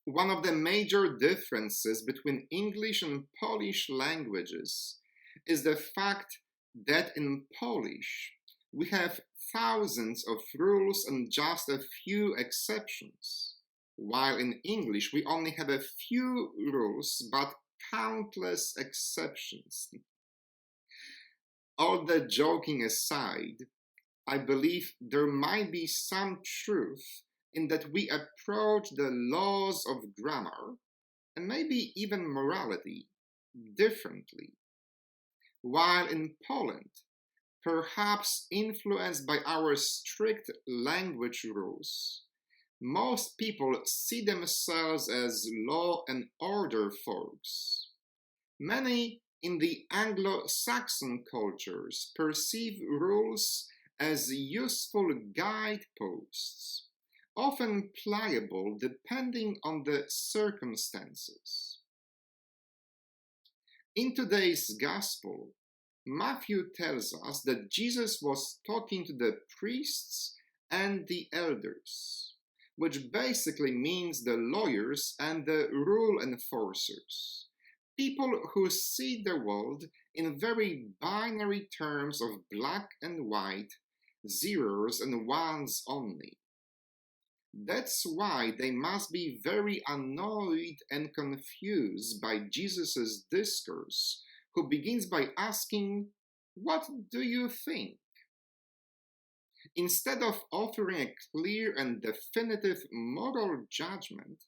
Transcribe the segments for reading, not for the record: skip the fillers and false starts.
One of the major differences between English and Polish languages is the fact that in Polish we have thousands of rules and just a few exceptions, while in English we only have a few rules but countless exceptions. All the joking aside, I believe there might be some truth in that we approach the laws of grammar, and maybe even morality, differently. While in Poland, perhaps influenced by our strict language rules, most people see themselves as law and order folks. Many in the Anglo-Saxon cultures perceive rules as useful guideposts, often pliable depending on the circumstances. In today's Gospel, Matthew tells us that Jesus was talking to the priests and the elders, which basically means the lawyers and the rule enforcers, people who see the world in very binary terms of black and white, zeros and ones only. That's why they must be very annoyed and confused by Jesus' discourse, who begins by asking, "What do you think?" Instead of offering a clear and definitive moral judgment,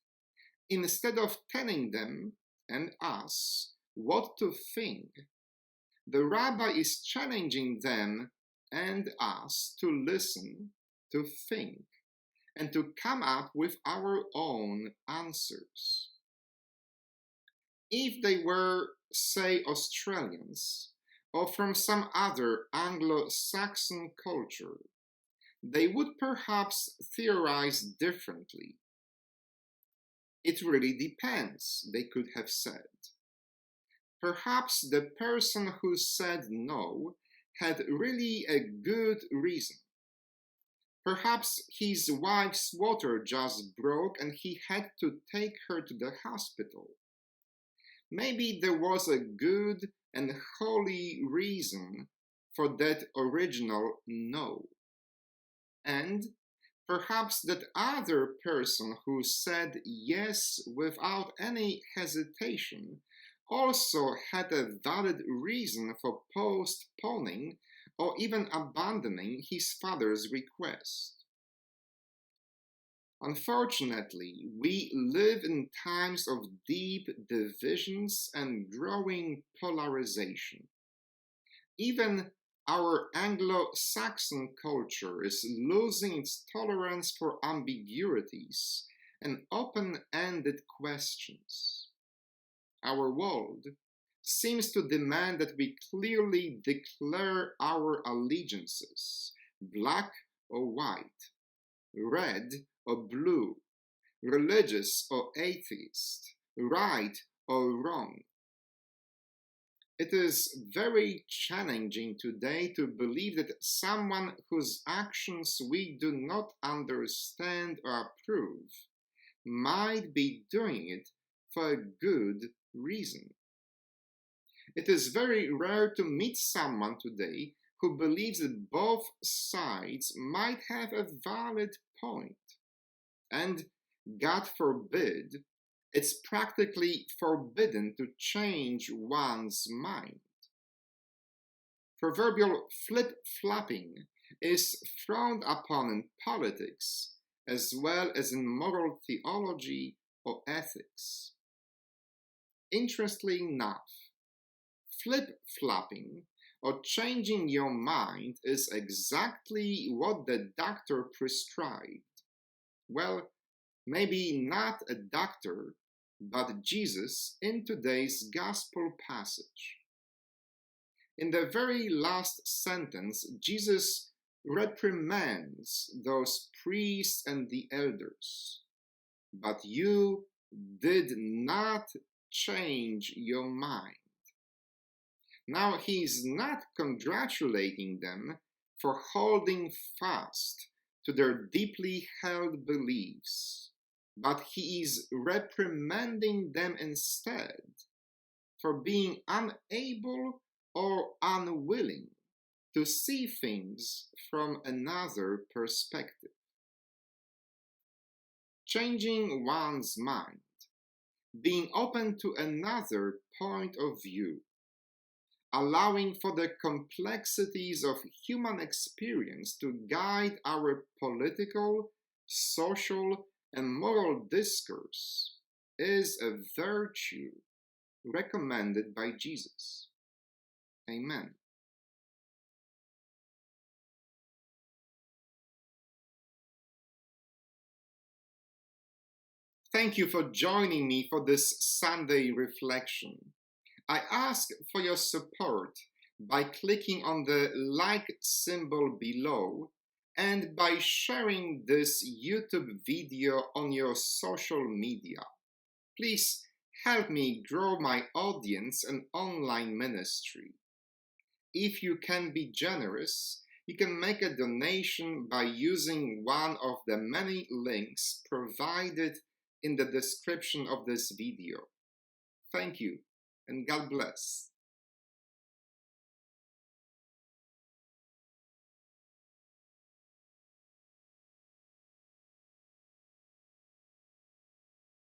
instead of telling them and us what to think, the rabbi is challenging them and us to listen, to think, and to come up with our own answers. If they were, say, Australians, or from some other Anglo-Saxon culture, they would perhaps theorize differently. "It really depends," they could have said. Perhaps the person who said no had really a good reason. Perhaps his wife's water just broke and he had to take her to the hospital. Maybe there was a good and holy reason for that original no. And perhaps that other person who said yes without any hesitation also had a valid reason for postponing or even abandoning his father's request. Unfortunately, we live in times of deep divisions and growing polarization. Even our Anglo-Saxon culture is losing its tolerance for ambiguities and open-ended questions. Our world seems to demand that we clearly declare our allegiances, black or white, red or blue, religious or atheist, right or wrong. It is very challenging today to believe that someone whose actions we do not understand or approve might be doing it for a good reason. It is very rare to meet someone today who believes that both sides might have a valid point. And, God forbid, it's practically forbidden to change one's mind. Proverbial flip-flopping is frowned upon in politics as well as in moral theology or ethics. Interestingly enough, flip-flopping or changing your mind is exactly what the doctor prescribed. Well, maybe not a doctor, but Jesus in today's gospel passage. In the very last sentence, Jesus reprimands those priests and the elders. But you did not change your mind. Now he is not congratulating them for holding fast to their deeply held beliefs, but he is reprimanding them instead for being unable or unwilling to see things from another perspective. Changing one's mind, being open to another point of view, allowing for the complexities of human experience to guide our political, social, and moral discourse is a virtue recommended by Jesus. Amen. Thank you for joining me for this Sunday reflection. I ask for your support by clicking on the like symbol below and by sharing this YouTube video on your social media. Please help me grow my audience and online ministry. If you can be generous, you can make a donation by using one of the many links provided in the description of this video. Thank you, and God bless.